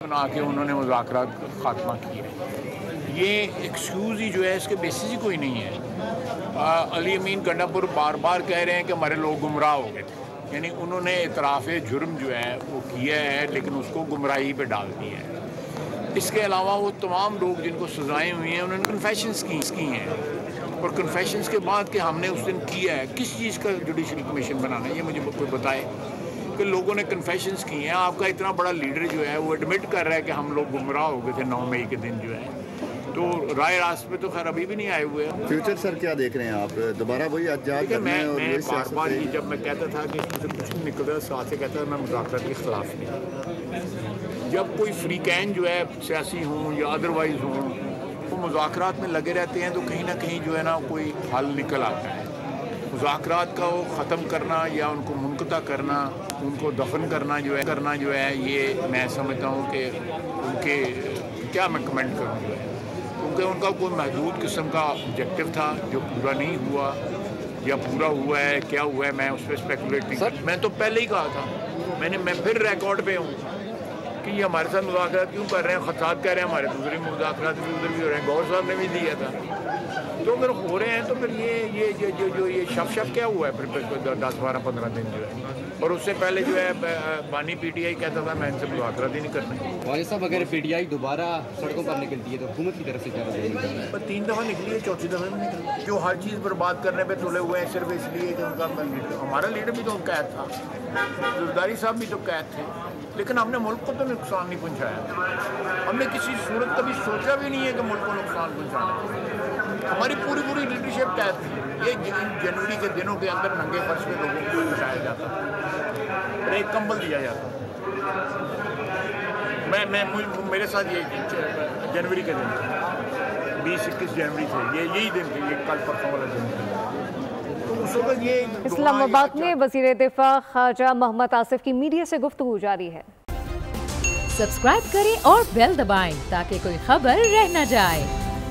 बना के उन्होंने मुज़ाकरात का खात्मा किया है। ये एक्सक्यूज़ ही जो है इसके बेसिस ही कोई नहीं है। अली अमीन गंडापुर बार बार कह रहे हैं कि हमारे लोग गुमराह हो गए थे, यानी उन्होंने इतराफ़ जुर्म जो है वो किया है लेकिन उसको गुमराही पे डाल दिया है। इसके अलावा वो तमाम लोग जिनको सज़ाएँ हुई हैं उन्होंने कन्फेशंस की हैं और कन्फेशंस के बाद कि हमने उस दिन किया है, किस चीज़ का जुडिशल कमीशन बनाना है ये मुझे कोई बताए कि लोगों ने कन्फेशंस की हैं। आपका इतना बड़ा लीडर जो है वो एडमिट कर रहा है कि हम लोग गुमराह हो गए थे 9 मई के दिन जो है, तो राय रास्त पे तो खैर अभी भी नहीं आए हुए हैं। फ्यूचर सर क्या देख रहे हैं आप, दोबारा वही आजाद करना है? मैं बार बार ही जब मैं कहता था कि इसमें से कुछ नहीं निकलता साथ से कहता था मैं मुज़ाकरात के ख़िलाफ़ नहीं। जब कोई फ्री कैन जो है सियासी हों या अदरवाइज़ हों वो मुज़ाकरात में लगे रहते हैं तो कहीं ना कहीं जो है ना कोई हल निकल आता है। मुज़ाकरात का वो ख़त्म करना या उनको मुनक़ता करना, उनको दफन करना जो है ये मैं समझता हूँ कि उनके क्या मैं कमेंट करूँ जो है, क्योंकि उनका कोई महदूद किस्म का ऑब्जेक्टिव था जो पूरा नहीं हुआ या पूरा हुआ है, क्या हुआ है मैं उस पर स्पेकुलेट नहीं कर। मैं तो पहले ही कहा था, मैं फिर रिकॉर्ड पे हूँ कि ये हमारे साथ मुज़ाकरात क्यों कर रहे हैं। खत्ताब कह रहे हैं हमारे दूसरे मुज़ाकरात भी उधर भी हो रहे हैं, गौर साहब ने भी दिया था, तो अगर हो रहे हैं तो फिर ये शफ क्या हुआ है फिर 10-12-15 दिन जो है। और उससे पहले जो है बानी पीटीआई कहता था मैं इनसे मुज़ाकरात ही नहीं करना। वालिद साहब अगर पीटीआई दोबारा सड़कों पर निकलती है तो हुकूमत की तरफ से क्या होगा? पर 3 दफ़ा निकली है, चौथी दफ़ा भी निकली जो हर चीज़ बर्बाद करने पे तुले हुए हैं सिर्फ इसलिए कि उनका हमारा लीडर भी तो कैद था, ज़रदारी साहब भी तो कैद थे, लेकिन हमने मुल्क को तो नुकसान नहीं पहुँचाया। हमने किसी सूरत कभी सोचा भी नहीं है कि मुल्क को नुकसान पहुँचाना। हमारी पूरी लीडरशिप कैद थी। ये जनवरी के दिनों के अंदर नंगे फर्श पे लोगों को बिठाया जाता और एक कंबल दिया जाता। मेरे साथ ये जनवरी के दिन 20-21 जनवरी थे, यही दिन थे, ये कल परसों वाला दिन था। इस्लामाबाद में वज़ीर दिफा ख्वाजा मोहम्मद आसिफ की मीडिया से गुफ्तगू जारी है। सब्सक्राइब करें और बेल दबाएं ताकि कोई खबर रह न जाए।